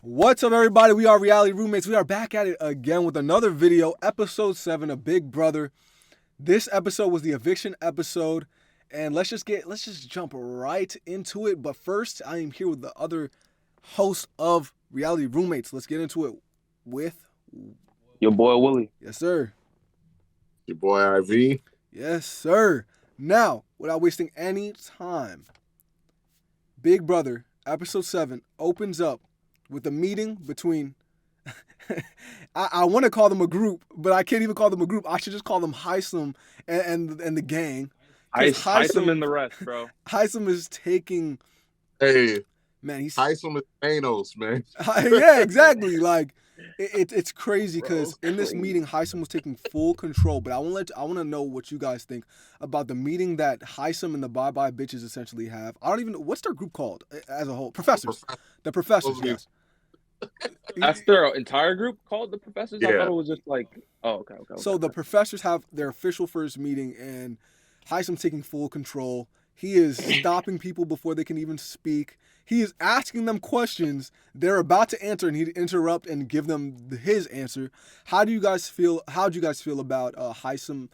What's up, everybody? We are Reality Roommates. We are back at it again with another video, episode 7 of Big Brother. This episode was the eviction episode, and let's just jump right into it. But first, I am here with the other host of Reality Roommates. Let's get into it with your boy Willie. Yes, sir. Your boy IV. Yes, sir. Now, without wasting any time, Big Brother episode 7 opens up with a meeting between, I want to call them a group, but I can't even call them a group. I should just call them Hisam and the gang. Hisam and the rest, bro. Hisam is taking... Hey, man, he's... Hisam is Thanos, man. Yeah, exactly. Like, it's crazy because in this meeting, Hisam was taking full control. But I want to know what you guys think about the meeting that Hisam and the Bye Bye Bitches essentially have. I don't even know, what's their group called as a whole? Professors. The Professors, yes. That's their entire group called the Professors? Yeah. I thought it was just like, okay. So the Professors have their official first meeting, and Hisam's taking full control. He is stopping people before they can even speak. He is asking them questions. They're about to answer, and he'd interrupt and give them his answer. How'd you guys feel about Hisam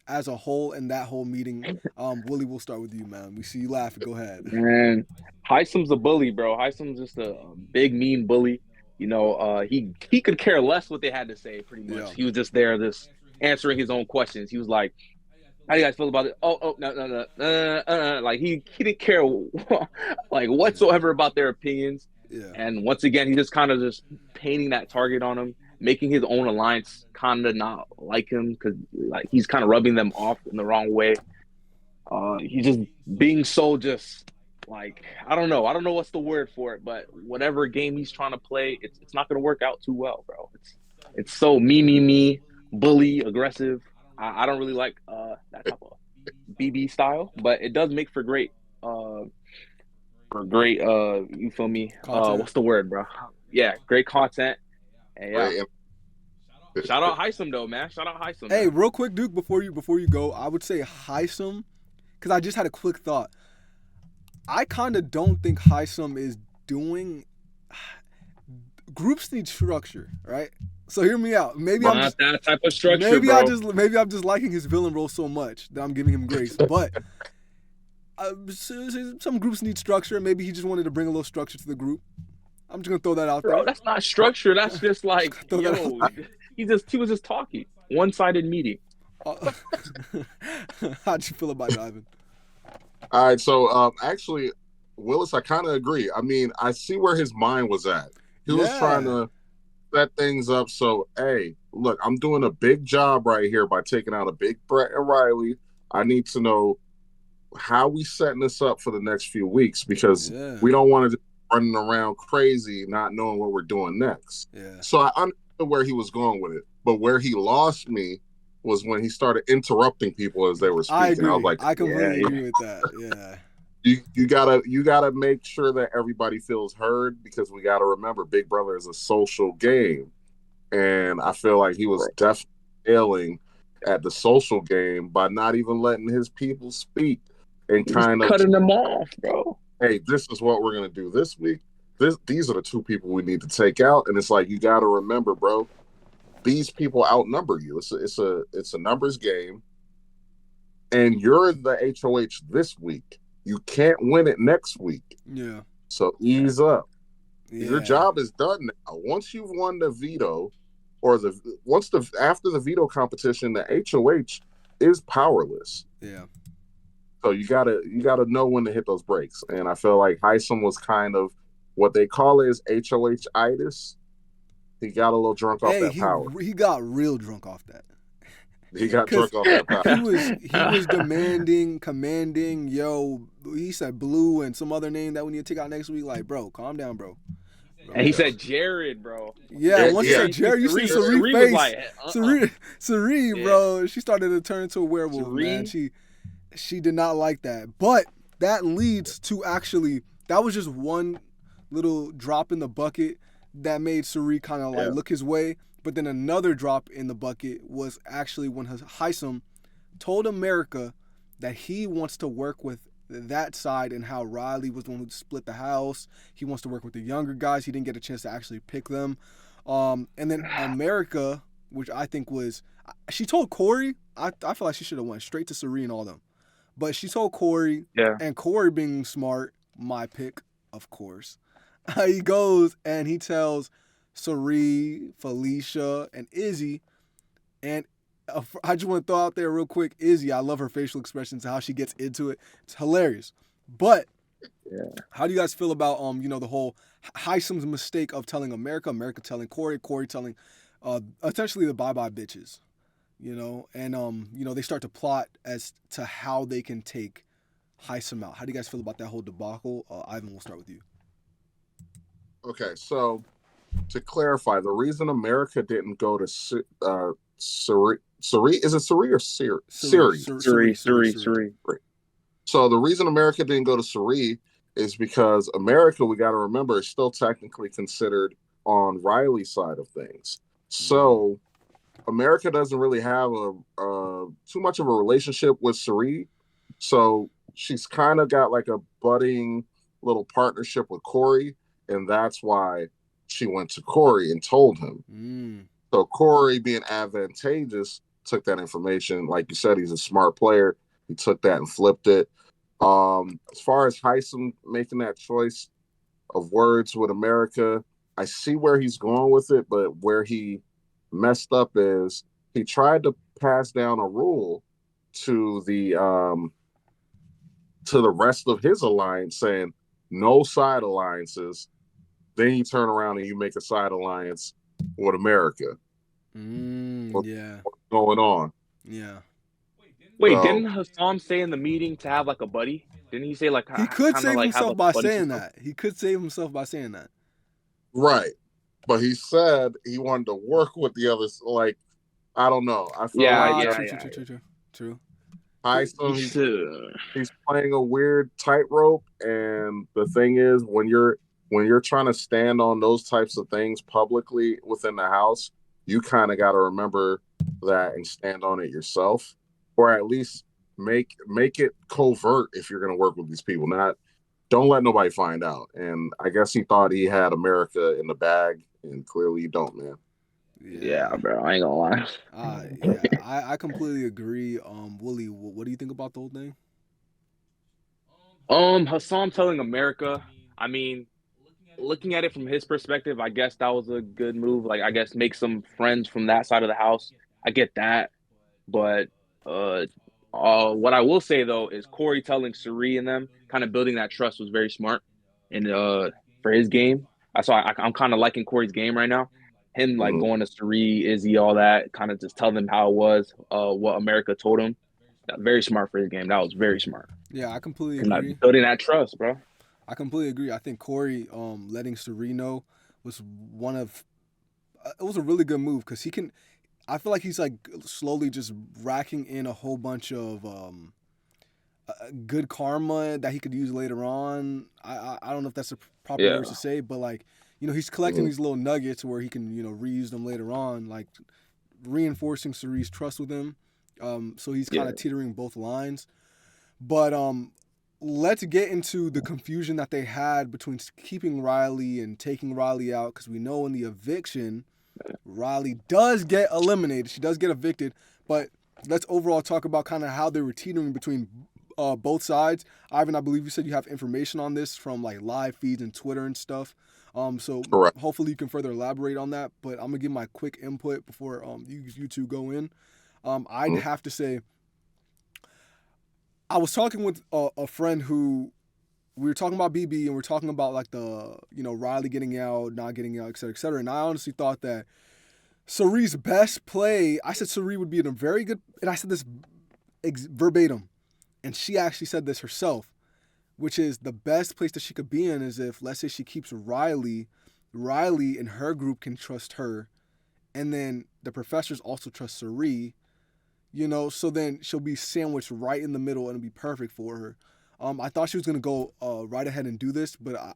as a whole and that whole meeting? Willie, we'll start with you, man. We see you laughing. Go ahead. Man, Hisam's a bully, bro. Hisam's just a big, mean bully. You know, he could care less what they had to say, pretty much. Yeah. He was just there, just answering his own questions. He was like, how do you guys feel about it? No. Like, he didn't care, like, whatsoever about their opinions. Yeah. And once again, he just kind of just painting that target on him, making his own alliance kind of not like him because, like, he's kind of rubbing them off in the wrong way. He's just being so just, like, I don't know what's the word for it, but whatever game he's trying to play, it's not going to work out too well, bro. It's so me, bully, aggressive. I don't really like that type of BB style, but it does make for great, you feel me? What's the word, bro? Yeah, great content. And yeah. Shout out Hisam though, man. Shout out Hisam. Hey, real quick, Duke, before you go, I would say Hisam, because I just had a quick thought. I kind of don't think Hisam is doing. Groups need structure, right? So hear me out. Maybe I'm just that type of structure. Maybe bro. maybe I'm just liking his villain role so much that I'm giving him grace. But some groups need structure. Maybe he just wanted to bring a little structure to the group. I'm just gonna throw that out there. Bro, that's not structure. That's just like he was just talking. One-sided meeting. How'd you feel about it, Ivan? All right, so actually, Willis, I kind of agree. I mean, I see where his mind was at. He was trying to set things up. So, hey, look, I'm doing a big job right here by taking out a big Brett and Riley. I need to know how we setting this up for the next few weeks because we don't want to running around crazy, not knowing what we're doing next. Yeah. So I understood where he was going with it, but where he lost me was when he started interrupting people as they were speaking. I agree. I was like, I completely agree with that. Yeah. You gotta make sure that everybody feels heard because we gotta remember Big Brother is a social game, and I feel like he was definitely failing at the social game by not even letting his people speak and kind of cutting them off, bro. Hey, this is what we're gonna do this week. These are the two people we need to take out, and it's like you gotta remember, bro. These people outnumber you. It's a numbers game, and you're the HOH this week. You can't win it next week. Yeah. So ease up. Yeah. Your job is done now. Once you've won the veto, or after the veto competition, the HOH is powerless. Yeah. So you gotta know when to hit those breaks. And I feel like Hisam was kind of what they call is HOH-itis. He got a little drunk off that power. He got real drunk off that. He got drunk off that power. He was demanding, commanding, he said Blue and some other name that we need to take out next week. Like, bro, calm down, bro. And he said Jared, bro. Yeah, once he said Jared, you see Cerie face. Like, Cerie, bro, she started to turn into a werewolf, man. She did not like that. But that leads to that was just one little drop in the bucket that made Cerie kind of look his way. But then another drop in the bucket was actually when Hisam told America that he wants to work with that side and how Riley was the one who split the house. He wants to work with the younger guys. He didn't get a chance to actually pick them. And then America, which I think was, she told Corey, I feel like she should have went straight to Sari and all them. But she told Corey, and Corey being smart, my pick, of course. He goes and he tells Sari, Felicia, and Izzy, and I just want to throw out there real quick, Izzy, I love her facial expressions, how she gets into it. It's hilarious. But how do you guys feel about the whole Hisam's mistake of telling America telling Corey telling essentially the bye-bye bitches, and they start to plot as to how they can take Hisam out. How do you guys feel about that whole debacle? Ivan, we'll start with you. Okay, so to clarify, the reason America didn't go to Sari, is it Sari or Siri? Siri. So the reason America didn't go to Sari is because America, we got to remember, is still technically considered on Riley's side of things. So America doesn't really have too much of a relationship with Sari. So she's kind of got like a budding little partnership with Corey, and that's why she went to Corey and told him. So Corey, being advantageous, took that information. Like you said, he's a smart player. He took that and flipped it. As far as Hisam making that choice of words with America, I see where he's going with it, but where he messed up is he tried to pass down a rule to the rest of his alliance, saying no side alliances. Then you turn around and you make a side alliance with America. What's going on? Yeah. Wait, didn't Hassan say in the meeting to have like a buddy? Didn't he say like he could save himself by saying that? He could save himself by saying that. Right. But he said he wanted to work with the others. Like, I don't know. I feel True. Hisam, he's playing a weird tightrope, and the thing is, when you're trying to stand on those types of things publicly within the house, you kind of got to remember that and stand on it yourself, or at least make it covert if you're going to work with these people. Don't let nobody find out. And I guess he thought he had America in the bag, and clearly you don't, man. Yeah, bro. I ain't gonna lie. I completely agree. Willie, what do you think about the whole thing? Hassan telling America, I mean, looking at it from his perspective, I guess that was a good move. Like, I guess make some friends from that side of the house. I get that. But what I will say, though, is Corey telling Sari and them, kind of building that trust was very smart and for his game. I'm kind of liking Corey's game right now. Him, like, going to Sari, Izzy, all that, kind of just tell them how it was, what America told him. Very smart for his game. That was very smart. Yeah, I completely agree. Building that trust, bro. I completely agree. I think Corey letting Sari know was it was a really good move because I feel like he's like slowly just racking in a whole bunch of good karma that he could use later on. I don't know if that's the proper words to say, but like, he's collecting these little nuggets where he can, reuse them later on, like reinforcing Sari's trust with him. So he's kind of teetering both lines. But let's get into the confusion that they had between keeping Riley and taking Riley out, because we know in the eviction, Riley does get eliminated. She does get evicted. But let's overall talk about kind of how they were teetering between both sides. Ivan, I believe you said you have information on this from like live feeds and Twitter and stuff. So correct. Hopefully you can further elaborate on that. But I'm going to give my quick input before you two go in. I'd have to say, I was talking with a friend who, we were talking about BB and we're talking about like the, Riley getting out, not getting out, et cetera, et cetera. And I honestly thought that Sari's best play, I said Sari would be in a very good, and I said this verbatim, and she actually said this herself, which is the best place that she could be in is if, let's say she keeps Riley and her group can trust her, and then the professors also trust Sari, so then she'll be sandwiched right in the middle and it'll be perfect for her. I thought she was going to go right ahead and do this, but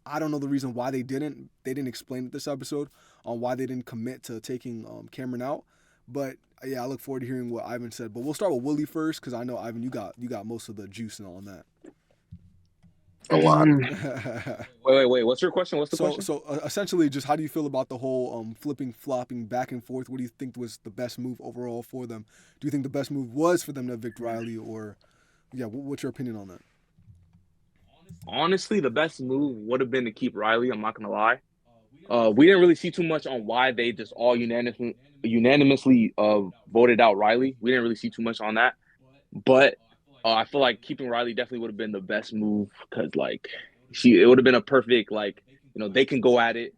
I don't know the reason why they didn't. They didn't explain it this episode on why they didn't commit to taking Cameron out. But yeah, I look forward to hearing what Ivan said. But we'll start with Willie first, because I know, Ivan, you got most of the juice and all on that. A lot. Wait. What's your question? What's the question? So essentially, just how do you feel about the whole flipping, flopping back and forth? What do you think was the best move overall for them? Do you think the best move was for them to evict Riley, or what's your opinion on that? Honestly, the best move would have been to keep Riley. I'm not gonna lie. We didn't really see too much on why they just all unanimously voted out Riley. We didn't really see too much on that, but I feel like keeping Riley definitely would have been the best move because like it would have been a perfect like they can go at it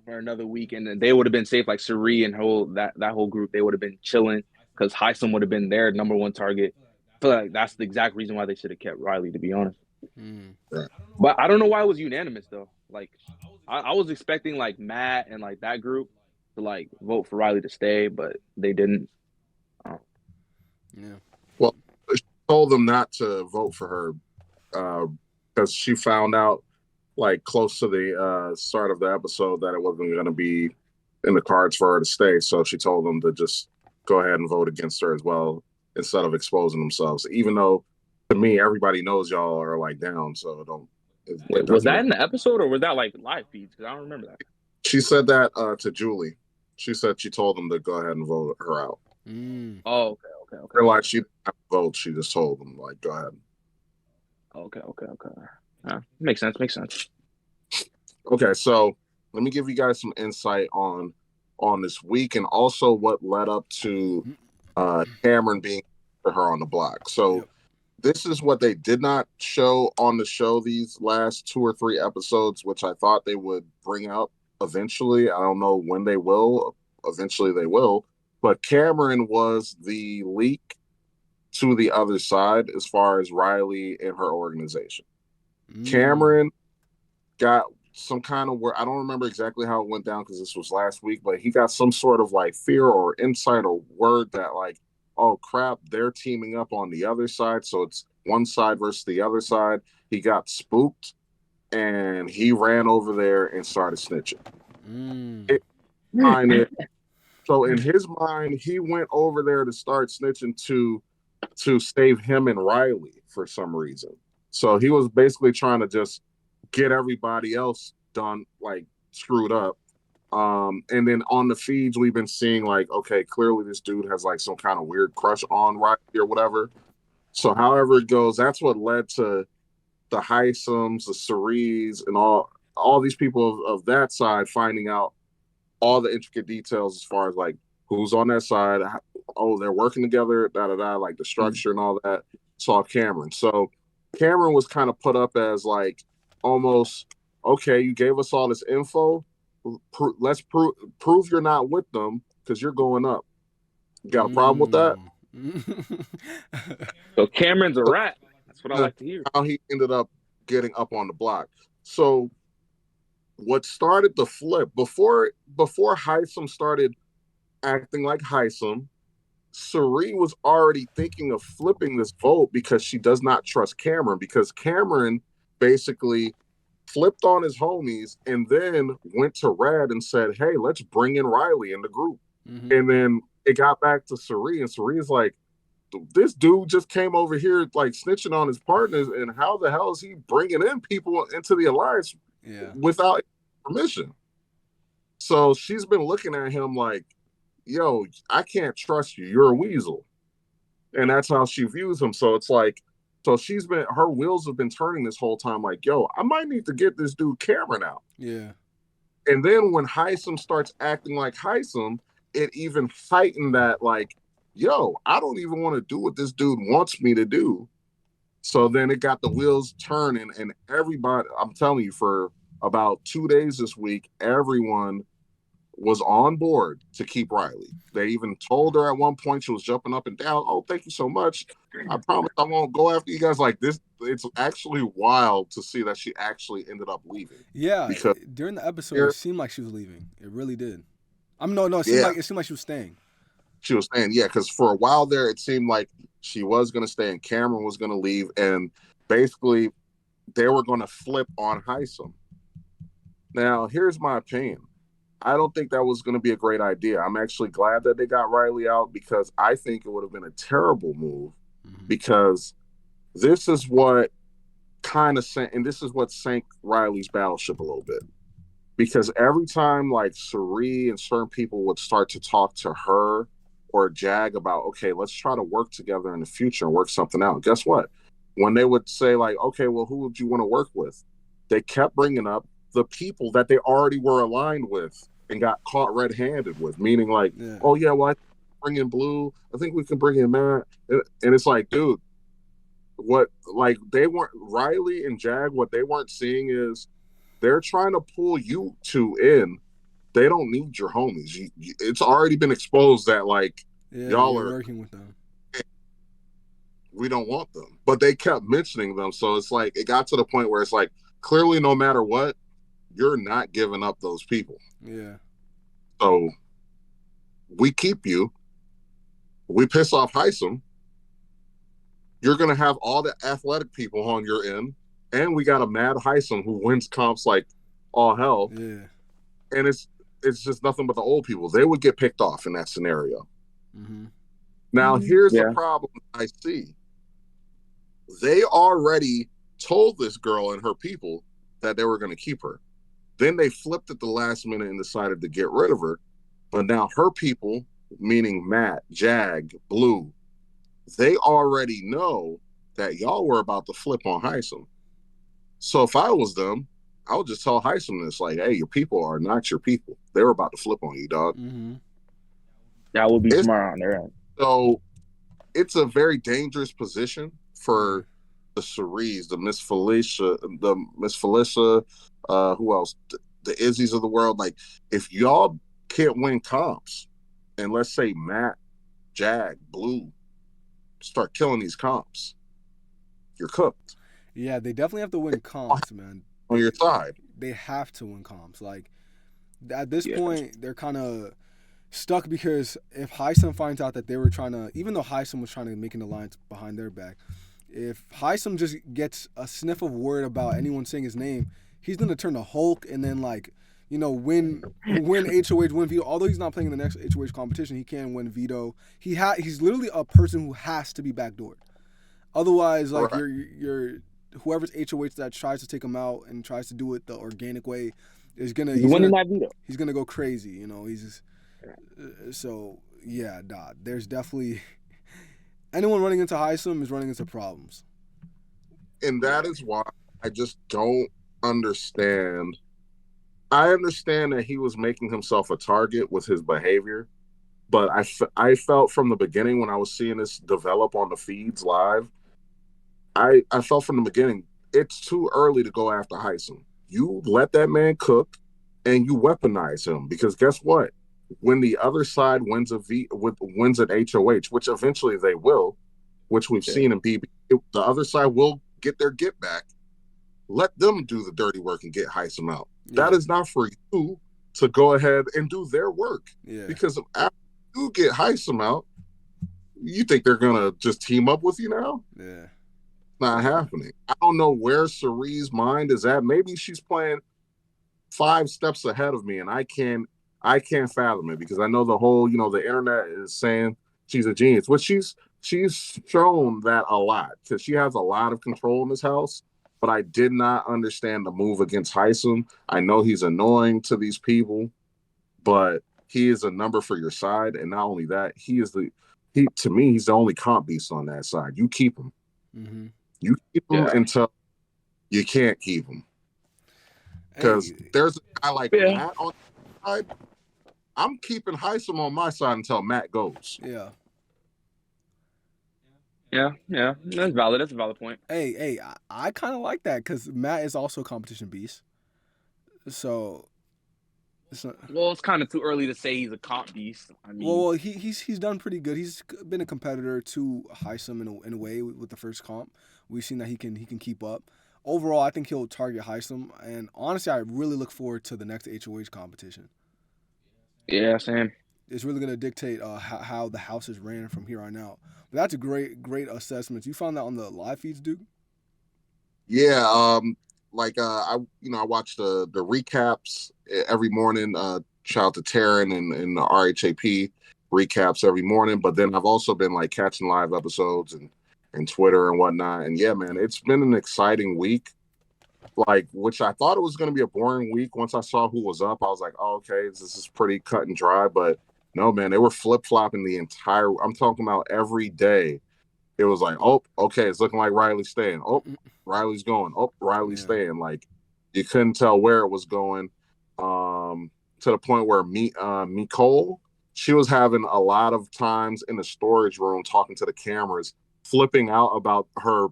for another week and then they would have been safe like Suri and that whole group. They would have been chilling because Heisem would have been their number one target. I feel like that's the exact reason why they should have kept Riley, to be honest. Right. But I don't know why it was unanimous though. Like I was expecting like Matt and like that group to like vote for Riley to stay, but they didn't. Yeah. Well, she told them not to vote for her because she found out like close to the start of the episode that it wasn't going to be in the cards for her to stay. So she told them to just go ahead and vote against her as well instead of exposing themselves. Even though to me, everybody knows y'all are like down, so don't. Wait, was that in the episode or was that like live feeds? Because I don't remember that. She said that to Julie. She said she told them to go ahead and vote her out. Oh, okay. They're like she didn't have to vote. She just told them like go ahead. Okay. Makes sense. Okay, so let me give you guys some insight on this week and also what led up to Cameron being her on the block. So. This is what they did not show on the show these last 2 or 3 episodes, which I thought they would bring out eventually. I don't know when they will. Eventually they will. But Cameron was the leak to the other side as far as Riley and her organization. Cameron got some kind of I don't remember exactly how it went down because this was last week, but he got some sort of like fear or insight or word that like, oh crap, they're teaming up on the other side. So it's one side versus the other side. He got spooked and he ran over there and started snitching. So in his mind, he went over there to start snitching to save him and Riley for some reason. So he was basically trying to just get everybody else done, like screwed up. And then on the feeds, we've been seeing like, okay, clearly this dude has like some kind of weird crush on Riley or whatever. So however it goes, that's what led to the Heisems, the Cerise, and all these people of that side finding out all the intricate details as far as like who's on that side. Oh, they're working together, like the structure and all that. Saw Cameron. So Cameron was kind of put up as like almost, okay, you gave us all this info. Let's prove you're not with them because you're going up. You got a problem with that? So Cameron's a rat. That's what I like to hear. How he ended up getting up on the block. So what started the flip before Heisem started acting like Heisem, Suri was already thinking of flipping this vote because she does not trust Cameron because Cameron basically flipped on his homies and then went to Rad and said, hey, let's bring in Riley in the group. And then it got back to Suri and Suri's like, this dude just came over here like snitching on his partners and how the hell is he bringing in people into the alliance without permission? So she's been looking at him like, yo, I can't trust you. You're a weasel. And that's how she views him. So it's like, so her wheels have been turning this whole time like, yo, I might need to get this dude Cameron out. Yeah. And then when Heisem starts acting like Heisem, it even heightened that like, yo, I don't even want to do what this dude wants me to do. So then it got the wheels turning and everybody, I'm telling you, for about 2 days this week, everyone was on board to keep Riley. They even told her at one point, she was jumping up and down. Oh, thank you so much. I promise I won't go after you guys like this. It's actually wild to see that she actually ended up leaving. Yeah, because during the episode, it seemed like she was leaving. It really did. It seemed like she was staying. She was staying, yeah, because for a while there, it seemed like she was going to stay and Cameron was going to leave. And basically, they were going to flip on Heisem. Now, here's my opinion. I don't think that was going to be a great idea. I'm actually glad that they got Riley out because I think it would have been a terrible move because this is what kind of sank, and this is what sank Riley's battleship a little bit. Because every time like Suri and certain people would start to talk to her or Jag about, okay, let's try to work together in the future and work something out. Guess what? When they would say like, okay, well, who would you want to work with? They kept bringing up the people that they already were aligned with and got caught red-handed with, meaning like, oh yeah, well, I bring in Blue. I think we can bring in Matt. And it's like, dude, what, like they weren't, Riley and Jag, what they weren't seeing is they're trying to pull you two in. They don't need your homies. It's already been exposed that like y'all are working with them. We don't want them, but they kept mentioning them. So it's like it got to the point where it's like clearly, no matter what, you're not giving up those people. Yeah. So we keep you. We piss off Heisem. You're gonna have all the athletic people on your end. And we got a mad Heisem who wins comps like all hell. Yeah. And it's just nothing but the old people. They would get picked off in that scenario. Mm-hmm. Now, here's the problem I see. They already told this girl and her people that they were going to keep her. Then they flipped at the last minute and decided to get rid of her. But now her people, meaning Matt, Jag, Blue, they already know that y'all were about to flip on Heisem. So if I was them, I would just tell Heisem this, like, hey, your people are not your people. They were about to flip on you, dog. Mm-hmm. That would be smart on their end. So it's a very dangerous position for the Cerise, the Miss Felicia, who else? The Izzies of the world. Like, if y'all can't win comps, and let's say Matt, Jag, Blue start killing these comps, you're cooked. Yeah, they definitely have to win comps, man. On your side. They have to win comps. Like, at this point, they're kind of stuck because if Heisem finds out that they were trying to, even though Heisem was trying to make an alliance behind their back, if Heisem just gets a sniff of word about anyone saying his name, he's going to turn to Hulk and then, like, you know, win HOH, win veto. Although he's not playing in the next HOH competition, he can win veto. He's literally a person who has to be backdoored. Otherwise, like, you're whoever's HOH that tries to take him out and tries to do it the organic way is gonna he's gonna go crazy, you know. He's just, so yeah, there's definitely anyone running into Heisem is running into problems, and that is why I just don't understand. I understand that he was making himself a target with his behavior, but I felt from the beginning when I was seeing this develop on the feeds live. I felt from the beginning, it's too early to go after Heisem. You let that man cook and you weaponize him, because guess what? When the other side wins wins an HOH, which eventually they will, which we've seen in BB, the other side will get their get back. Let them do the dirty work and get Heisem out. Yeah. That is not for you to go ahead and do their work. Yeah. Because after you get Heisem out, you think they're going to just team up with you now? Yeah. Not happening. I don't know where Cerie's mind is at. Maybe she's playing 5 steps ahead of me, and I can't fathom it, because I know the whole, you know, the internet is saying she's a genius, which she's shown that a lot, because she has a lot of control in this house. But I did not understand the move against Heisem. I know he's annoying to these people, but he is a number for your side, and not only that, to me he's the only comp beast on that side. You keep him. Mm-hmm. You keep him until you can't keep him. Because there's a guy like Matt on the side. I'm keeping Heisem on my side until Matt goes. Yeah. Yeah. That's valid. That's a valid point. Hey, I kind of like that, because Matt is also a competition beast. So. Well, it's kind of too early to say he's a comp beast. I mean, well, he's done pretty good. He's been a competitor to Heisem in a way with the first comp. We've seen that he can keep up. Overall, I think he'll target Heisem, and honestly, I really look forward to the next HOH competition. Yeah, same. It's really going to dictate how the house is ran from here on out. But that's a great assessment. You found that on the live feeds, Duke? Yeah, I watch the recaps every morning. Shout out to Taryn and the RHAP recaps every morning. But then I've also been like catching live episodes and and Twitter and whatnot. And yeah, man, it's been an exciting week. Like, which I thought it was going to be a boring week. Once I saw who was up, I was like, oh, okay, this is pretty cut and dry. But no, man, they were flip-flopping the entire – I'm talking about every day. It was like, oh, okay, it's looking like Riley's staying. Oh, Riley's going. Oh, Riley's staying. Like, you couldn't tell where it was going, to the point where Nicole, she was having a lot of times in the storage room talking to the cameras, flipping out about her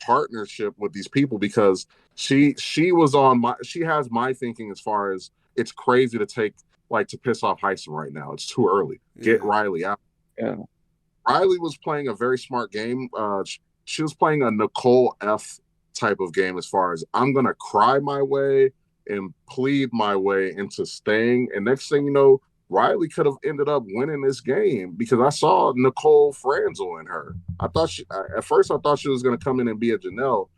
partnership with these people, because she has my thinking as far as it's crazy to to piss off Heisen right now. It's too early. Get Riley out. Yeah. Riley was playing a very smart game. She was playing a Nicole F type of game, as far as I'm going to cry my way and plead my way into staying. And next thing you know, Riley could have ended up winning this game, because I saw Nicole Franzel in her. At first I thought she was going to come in and be a Janelle,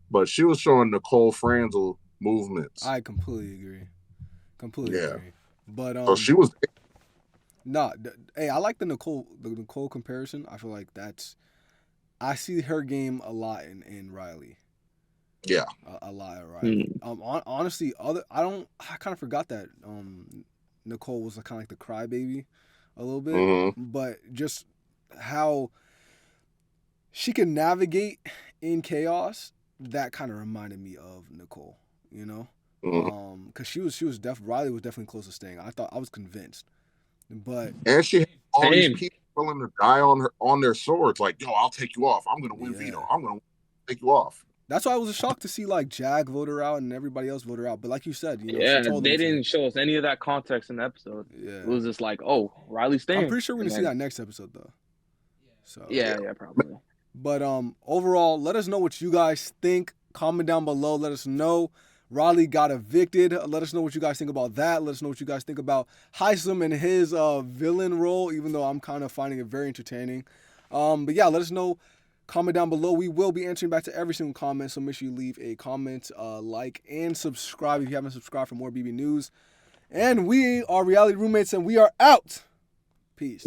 but she was showing Nicole Franzel movements. I completely agree. Agree. But so she was. Hey, I like the Nicole comparison. I feel like I see her game a lot in Riley. Yeah, a lot of Riley. Honestly, I kind of forgot that Nicole was kind of like the crybaby a little bit, but just how she can navigate in chaos, that kind of reminded me of Nicole, you know, because Riley was definitely close to staying. I was convinced, and she had all these people willing to die on their swords, like, yo, I'll take you off. I'm gonna win veto. I'm gonna take you off. That's why I was shocked to see like Jag vote her out and everybody else vote her out. But like you said, she told they didn't show us any of that context in the episode. Yeah, it was just like, oh, Riley's staying. I'm pretty sure we're gonna see that next episode though. So yeah, probably. But overall, let us know what you guys think. Comment down below. Let us know. Riley got evicted. Let us know what you guys think about that. Let us know what you guys think about Heisem and his villain role, even though I'm kind of finding it very entertaining. But yeah, let us know. Comment down below. We will be answering back to every single comment, so make sure you leave a comment, like, and subscribe if you haven't subscribed for more BB news. And we are Reality Roommates, and we are out. Peace.